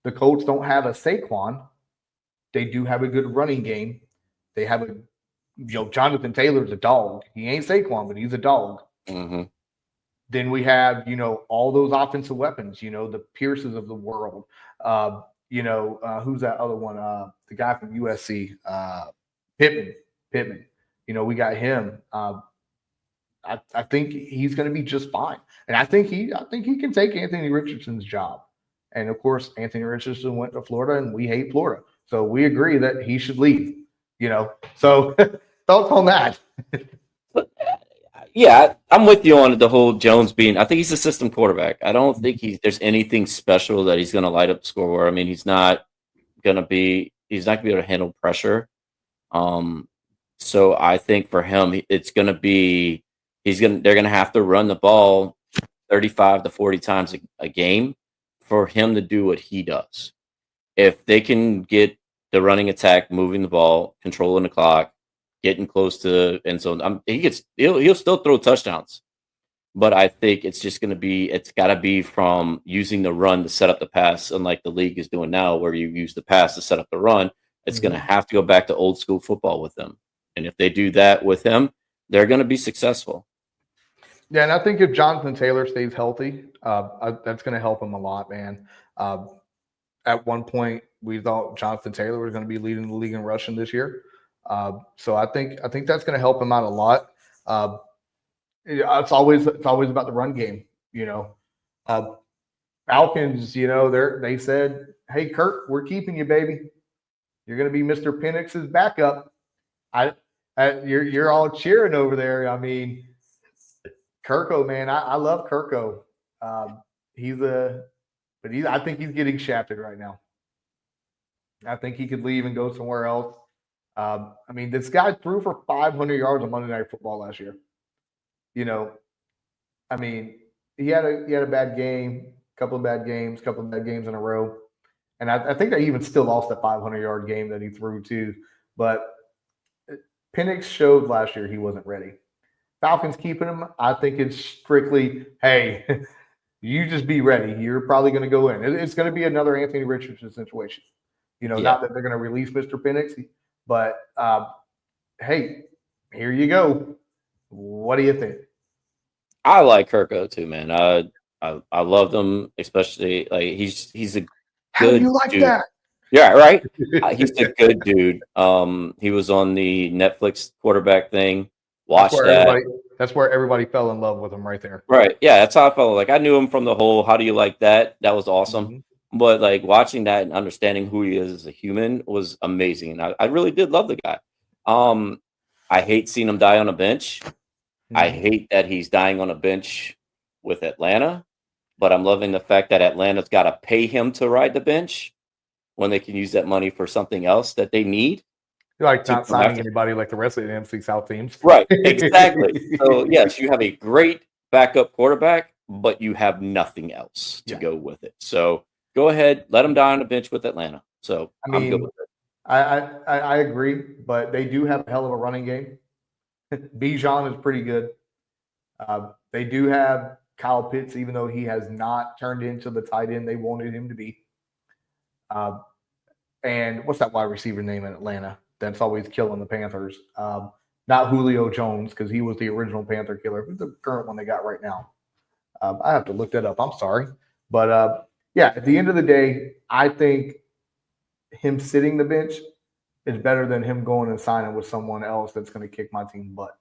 S1: The Colts don't have a Saquon. They do have a good running game. They have Jonathan Taylor's a dog. He ain't Saquon, but he's a dog.
S2: Mm-hmm.
S1: Then we have, all those offensive weapons, the Pierces of the world. Who's that other one? The guy from USC, Pittman. We got him. I think he's going to be just fine, and I think he can take Anthony Richardson's job. And of course, Anthony Richardson went to Florida, and we hate Florida, so we agree that he should leave. So thoughts on that?
S2: Yeah, I'm with you on the whole Jones being. I think he's a system quarterback. I don't think there's anything special that he's going to light up the scoreboard. I mean, he's not going to be able to handle pressure. So I think for him, it's going to be they're going to have to run the ball 35 to 40 times a game for him to do what he does. If they can get the running attack, moving the ball, controlling the clock, getting close to end zone, he'll still throw touchdowns. But I think it's got to be from using the run to set up the pass, unlike the league is doing now, where you use the pass to set up the run. It's going to have to go back to old school football with them. And if they do that with him, they're going to be successful.
S1: Yeah, and I think if Jonathan Taylor stays healthy, that's going to help him a lot, man. At one point, we thought Jonathan Taylor was going to be leading the league in rushing this year. So I think that's going to help him out a lot. It's always about the run game, Falcons, they said, "Hey, Kirk, we're keeping you, baby. You're going to be Mr. Penix's backup." You're all cheering over there. I mean, Kirko, man, I love Kirko. I think he's getting shafted right now. I think he could leave and go somewhere else. I mean, this guy threw for 500 yards on Monday Night Football last year. I mean, he had a bad game, couple of bad games in a row, and I think they even still lost that 500-yard game that he threw too. But Penix showed last year he wasn't ready. Falcons keeping him. I think it's strictly, hey, you just be ready. You're probably going to go in. It's going to be another Anthony Richardson situation. Not that they're going to release Mr. Penix, but hey, here you go. What do you think?
S2: I like Kirko too, man. I love him, especially like he's a good
S1: How do you like
S2: dude.
S1: that?
S2: Yeah, right. He's a good dude. He was on the Netflix quarterback thing. Watch that.
S1: That's where everybody fell in love with him right there.
S2: Right. Yeah, that's how I felt. Like I knew him from the whole "How do you like that?" That was awesome. Mm-hmm. But like watching that and understanding who he is as a human was amazing. And I really did love the guy. I hate seeing him die on a bench. Mm-hmm. I hate that he's dying on a bench with Atlanta. But I'm loving the fact that Atlanta's got to pay him to ride the bench when they can use that money for something else that they need.
S1: You're like
S2: to
S1: not
S2: come
S1: signing
S2: after.
S1: anybody like the rest of the NFC South teams.
S2: Right, exactly. So yes, you have a great backup quarterback, but you have nothing else to go with it. So go ahead, let him die on the bench with Atlanta. So
S1: I
S2: I'm good
S1: mean,
S2: with it.
S1: I agree, but they do have a hell of a running game. Bijan is pretty good. They do have Kyle Pitts, even though he has not turned into the tight end they wanted him to be. And what's that wide receiver name in Atlanta that's always killing the Panthers? Not Julio Jones, because he was the original Panther killer. Who's the current one they got right now? I have to look that up. I'm sorry. But yeah, at the end of the day, I think him sitting the bench is better than him going and signing with someone else that's going to kick my team butt.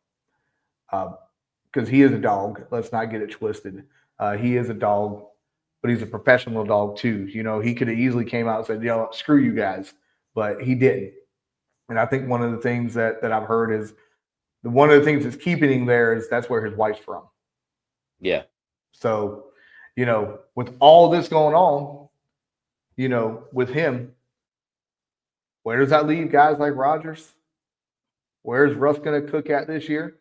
S1: Because he is a dog. Let's not get it twisted. He is a dog, but he's a professional dog too. You know, he could have easily came out and said, "Yo, screw you guys," but he didn't. And I think one of the things that I've heard is one of the things that's keeping him there is that's where his wife's from.
S2: Yeah.
S1: So, you know, with all this going on, you know, with him, where does that leave guys like Rodgers? Where's Russ going to cook at this year?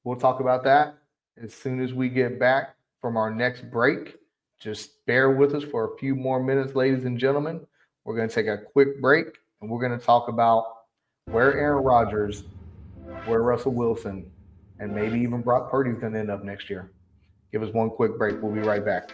S1: We'll talk about that as soon as we get back from our next break. Just bear with us for a few more minutes, ladies and gentlemen. We're going to take a quick break, and we're going to talk about where Aaron Rodgers, where Russell Wilson, and maybe even Brock Purdy's going to end up next year. Give us one quick break. We'll be right back.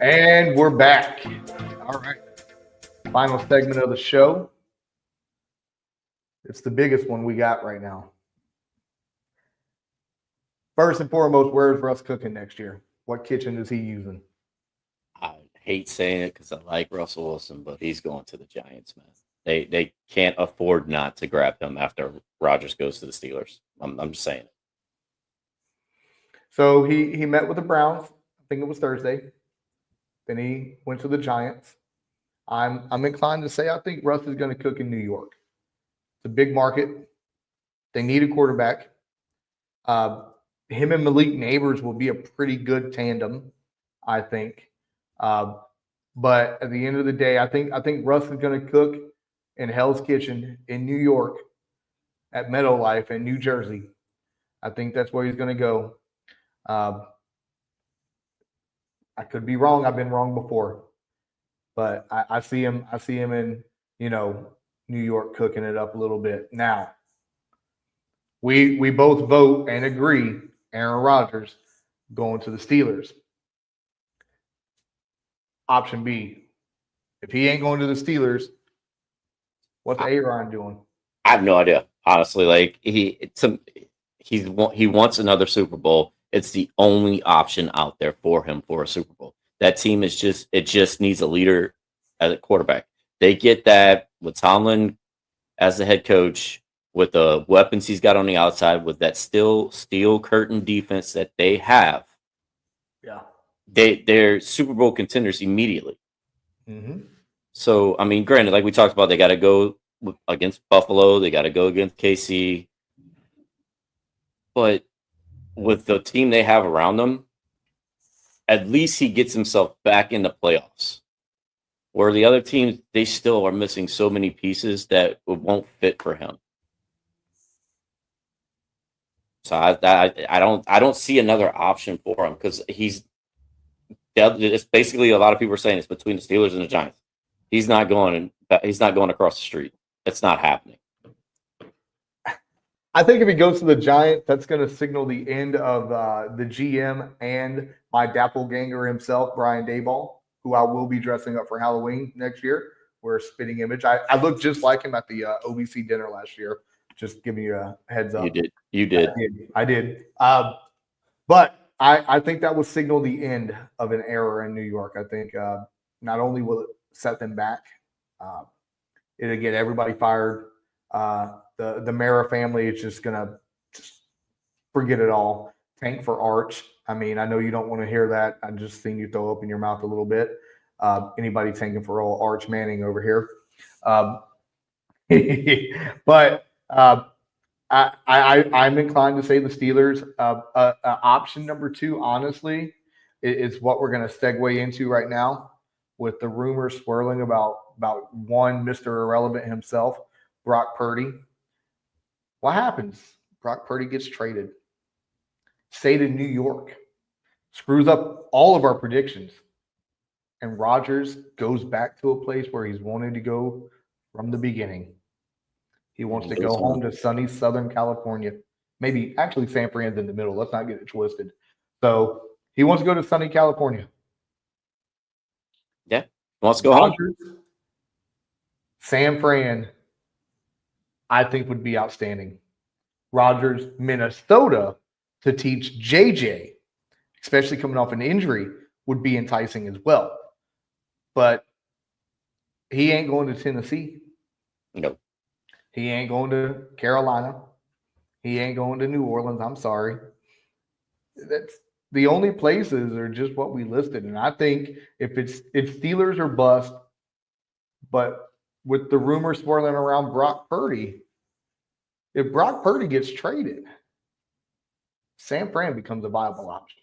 S1: And we're back. All right. Final segment of the show. It's the biggest one we got right now. First and foremost, where's Russ cooking next year? What kitchen is he using?
S2: I hate saying it because I like Russell Wilson, but he's going to the Giants, man. They can't afford not to grab him after Rodgers goes to the Steelers. I'm just saying it.
S1: So he met with the Browns. I think it was Thursday. Then he went to the Giants. I'm inclined to say I think Russ is going to cook in New York. It's a big market. They need a quarterback. Him and Malik Neighbors will be a pretty good tandem, I think. But at the end of the day, I think Russ is going to cook in Hell's Kitchen in New York at Meadow Life in New Jersey. I think that's where he's going to go. I could be wrong. I've been wrong before, but I see him. I see him in New York cooking it up a little bit. Now, we both vote and agree. Aaron Rodgers going to the Steelers. Option B, if he ain't going to the Steelers, what's Aaron doing?
S2: I have no idea, honestly. Like he wants another Super Bowl. It's the only option out there for him for a Super Bowl. That team is just needs a leader as a quarterback. They get that with Tomlin as the head coach, with the weapons he's got on the outside, with that still steel curtain defense that they have.
S1: Yeah,
S2: they're Super Bowl contenders immediately.
S1: Mm-hmm.
S2: So I mean, granted, like we talked about, they got to go against Buffalo, they got to go against KC, but with the team they have around them, at least he gets himself back in the playoffs. Where the other teams, they still are missing so many pieces that it won't fit for him. So I don't see another option for him because it's basically, a lot of people are saying it's between the Steelers and the Giants. He's not going across the street. It's not happening.
S1: I think if he goes to the Giants, that's going to signal the end of the GM and my doppelganger himself, Brian Daboll, who I will be dressing up for Halloween next year. We're a spitting image. I looked just like him at the OBC dinner last year. Just giving you a heads up.
S2: You did.
S1: I did. But I think that will signal the end of an era in New York. I think not only will it set them back, it'll get everybody fired. The Mara family is just gonna forget it all. Tank for Arch. I mean, I know you don't want to hear that. I just seen you throw up in your mouth a little bit. Anybody tanking for old Arch Manning over here? But I'm inclined to say the Steelers. Option number two, honestly, is what we're going to segue into right now, with the rumors swirling about one Mr. Irrelevant himself, Brock Purdy. What happens? Brock Purdy gets traded. Stayed in New York, screws up all of our predictions, and Rodgers goes back to a place where he's wanted to go from the beginning. He wants to go home to sunny Southern California. Maybe actually San Fran's in the middle. Let's not get it twisted. So he wants to go to sunny California.
S2: Yeah. Wants to go home.
S1: San Fran, I think, would be outstanding. Rodgers, Minnesota, to teach JJ, especially coming off an injury, would be enticing as well. But he ain't going to Tennessee.
S2: Nope.
S1: He ain't going to Carolina. He ain't going to New Orleans. I'm sorry. That's the only places are just what we listed. And I think if Steelers or bust, but with the rumors swirling around Brock Purdy, if Brock Purdy gets traded, San Fran becomes a viable option.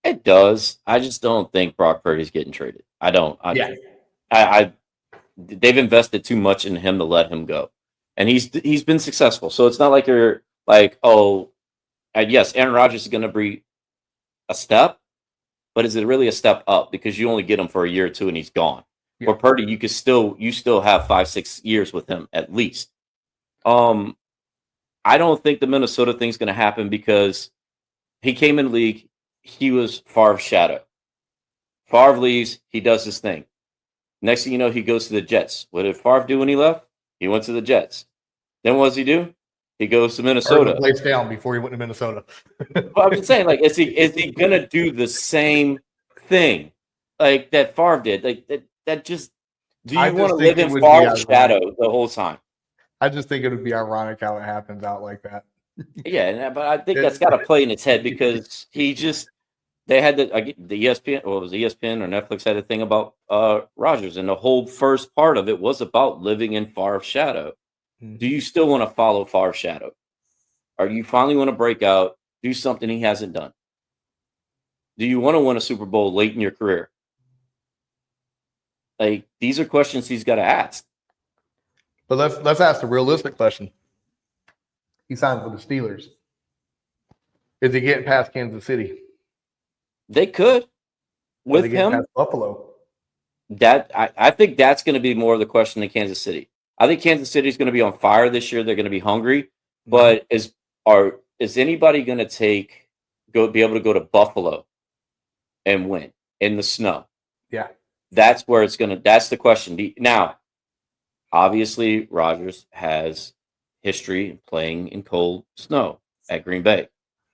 S2: It does. I just don't think Brock Purdy's getting traded. I don't. They've invested too much in him to let him go, and he's been successful. So it's not like you're like, oh, yes, Aaron Rodgers is going to be a step, but is it really a step up? Because you only get him for a year or two, and he's gone. Yeah. For Purdy, you still have 5-6 years with him at least. I don't think the Minnesota thing's going to happen because he came in the league. He was Favre's shadow. Favre leaves, he does his thing. Next thing you know, he goes to the Jets. What did Favre do when he left? He went to the Jets. Then what does he do? He goes to Minnesota.
S1: Plays down before he went to Minnesota.
S2: Well, I'm just saying, like, is he gonna do the same thing like that Favre did? Like that just. Do you want to live in Favre's shadow the whole time?
S1: I just think it would be ironic how it happens out like that.
S2: Yeah, but I think that's got to play in his head because they had the ESPN, or it was ESPN or Netflix had a thing about Rodgers, and the whole first part of it was about living in Favre's shadow. Mm-hmm. Do you still want to follow Favre's shadow? Or you finally want to break out, do something he hasn't done? Do you want to win a Super Bowl late in your career? Like, these are questions he's got to ask.
S1: But let's ask the realistic question. He signed for the Steelers. Is he getting past Kansas City?
S2: They could with him.
S1: Past Buffalo.
S2: I think that's going to be more of the question than Kansas City. I think Kansas City is going to be on fire this year. They're going to be hungry. Mm-hmm. But is anybody going to be able to go to Buffalo and win in the snow?
S1: Yeah.
S2: That's where that's the question. Now, obviously, Rodgers has history playing in cold snow at Green Bay.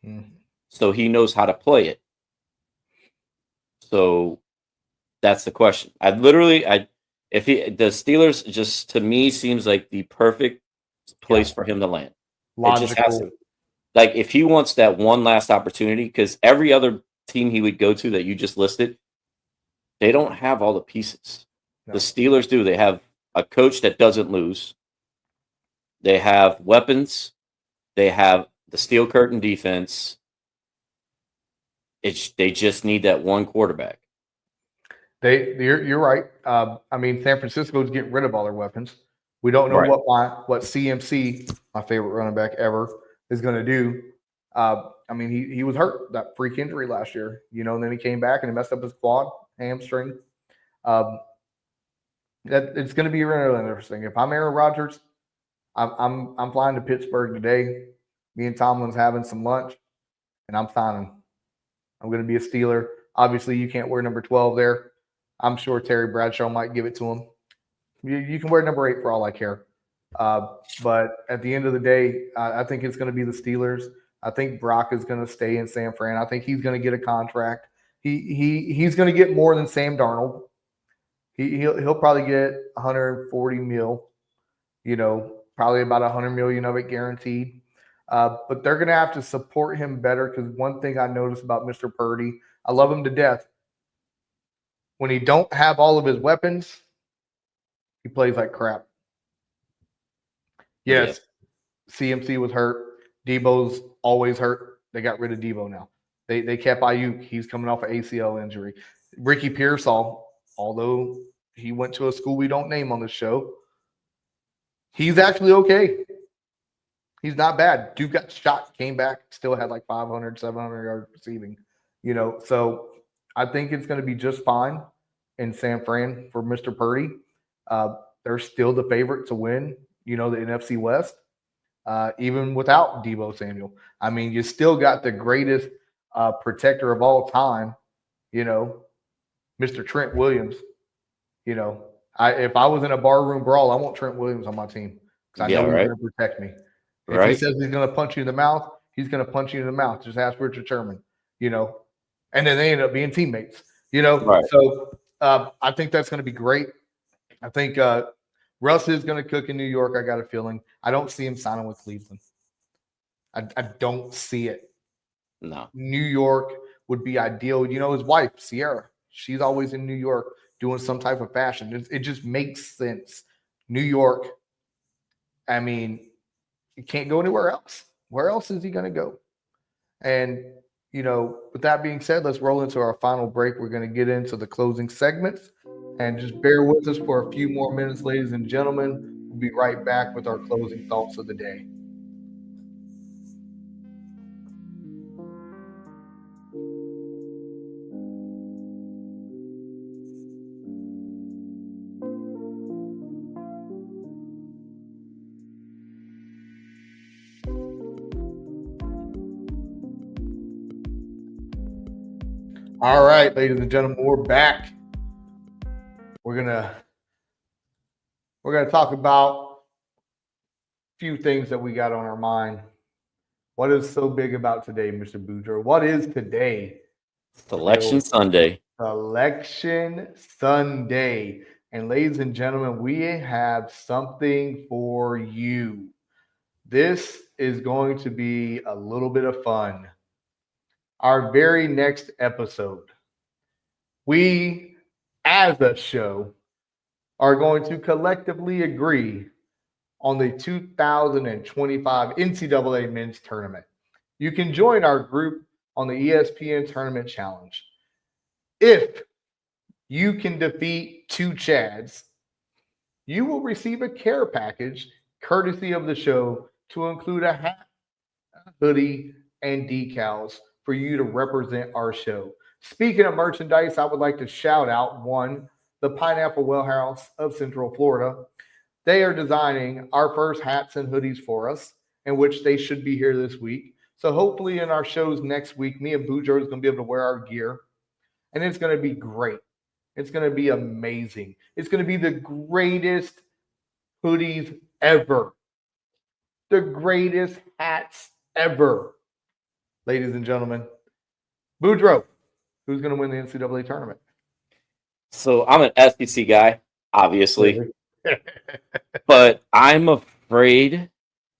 S2: Mm-hmm. So he knows how to play it. So that's the question. The Steelers just, to me, seems like the perfect place for him to land. Logical. It just has to, like, if he wants that one last opportunity, because every other team he would go to that you just listed, they don't have all the pieces. No. The Steelers do. They have a coach that doesn't lose. They have weapons. They have the steel curtain defense. They just need that one quarterback.
S1: You're right. I mean, San Francisco's getting rid of all their weapons. We don't know what CMC, my favorite running back ever, is going to do. I mean, he was hurt, that freak injury last year, and then he came back and he messed up his quad, hamstring. That it's going to be really interesting. If I'm Aaron Rodgers, I'm flying to Pittsburgh today. Me and Tomlin's having some lunch, and I'm signing. I'm going to be a Steeler. Obviously, you can't wear number 12 there. I'm sure Terry Bradshaw might give it to him. You can wear number 8 for all I care. But at the end of the day, I think it's going to be the Steelers. I think Brock is going to stay in San Fran. I think he's going to get a contract. He's going to get more than Sam Darnold. He'll probably get 140 mil. Probably about 100 million of it guaranteed. But they're going to have to support him better, because one thing I noticed about Mr. Purdy, I love him to death. When he don't have all of his weapons, he plays like crap. Yes, CMC was hurt. Debo's always hurt. They got rid of Debo now. They kept Ayuk. He's coming off an ACL injury. Ricky Pearsall, although he went to a school we don't name on the show, he's actually okay. He's not bad. Dude got shot, came back, still had like 500, 700 yards receiving. So I think it's going to be just fine in San Fran for Mr. Purdy. They're still the favorite to win, the NFC West, even without Debo Samuel. I mean, you still got the greatest protector of all time, Mr. Trent Williams. If I was in a barroom brawl, I want Trent Williams on my team because I know he's going to protect me. If he says he's going to punch you in the mouth, he's going to punch you in the mouth. Just ask Richard Sherman, and then they end up being teammates,
S2: Right.
S1: So I think that's going to be great. I think Russ is going to cook in New York. I got a feeling. I don't see him signing with Cleveland. I don't see it.
S2: No.
S1: New York would be ideal. His wife, Sierra, she's always in New York doing some type of fashion. It just makes sense. New York, I mean, you can't go anywhere else. Where else is he going to go? And, with that being said, let's roll into our final break. We're going to get into the closing segments. And just bear with us for a few more minutes, ladies and gentlemen. We'll be right back with our closing thoughts of the day. All right, ladies and gentlemen, we're back. We're gonna talk about a few things that we got on our mind. What is so big about today, Mr. Boudreaux? What is today?
S2: Selection Sunday.
S1: Selection Sunday. And ladies and gentlemen, we have something for you. This is going to be a little bit of fun. Our very next episode, we, as a show, are going to collectively agree on the 2025 NCAA Men's Tournament. You can join our group on the ESPN Tournament Challenge. If you can defeat 2 Chads, you will receive a care package courtesy of the show to include a hat, hoodie, and decals for you to represent our show. Speaking of merchandise, I would like to shout out the Pineapple Wellhouse of Central Florida. They are designing our first hats and hoodies for us, in which they should be here this week. So hopefully in our shows next week, me and Boudreaux is going to be able to wear our gear, and it's going to be great. It's going to be amazing. It's going to be the greatest hoodies ever. The greatest hats ever. Ladies and gentlemen, Boudreaux, who's going to win the NCAA tournament?
S2: So I'm an SEC guy, obviously. But I'm afraid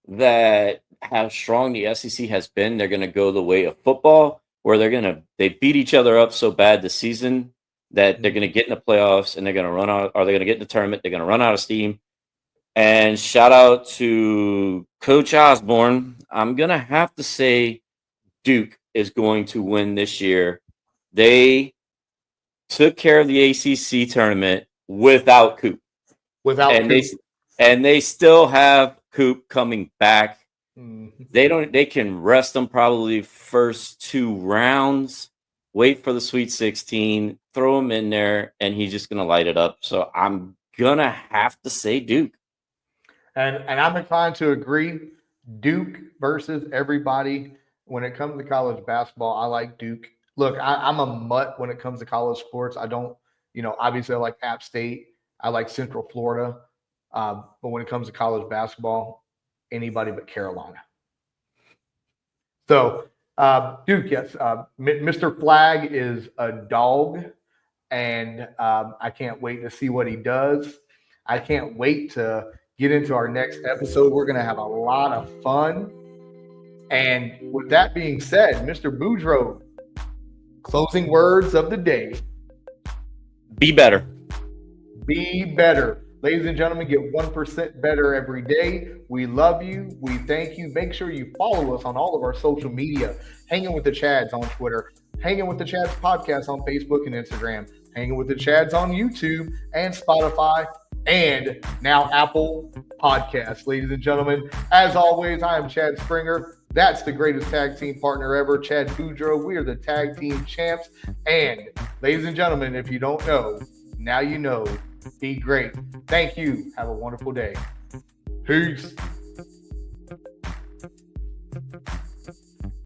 S2: that how strong the SEC has been, they're going to go the way of football, where they beat each other up so bad this season that they're going to get in the playoffs and they're going to run out, or they're going to get in the tournament, they're going to run out of steam. And shout out to Coach Osborne. I'm going to have to say Duke is going to win this year. They took care of the ACC tournament without Coop. And they still have Coop coming back. Mm-hmm. They can rest them probably first 2 rounds, wait for the Sweet 16, throw him in there, and he's just going to light it up. So I'm going to have to say Duke.
S1: And I'm inclined to agree. Duke versus everybody. When it comes to college basketball, I like Duke. Look, I'm a mutt when it comes to college sports. I don't, obviously I like App State. I like Central Florida. But when it comes to college basketball, anybody but Carolina. So, Duke, yes. Mr. Flag is a dog, and I can't wait to see what he does. I can't wait to get into our next episode. We're going to have a lot of fun. And with that being said, Mr. Boudreaux, closing words of the day.
S2: Be better.
S1: Be better. Ladies and gentlemen, get 1% better every day. We love you. We thank you. Make sure you follow us on all of our social media. Hanging with the Chads on Twitter. Hanging with the Chads podcast on Facebook and Instagram. Hanging with the Chads on YouTube and Spotify and now Apple Podcasts. Ladies and gentlemen, as always, I am Chad Springer. That's the greatest tag team partner ever, Chad Boudreaux. We are the tag team champs. And ladies and gentlemen, if you don't know, now you know. Be great. Thank you. Have a wonderful day. Peace.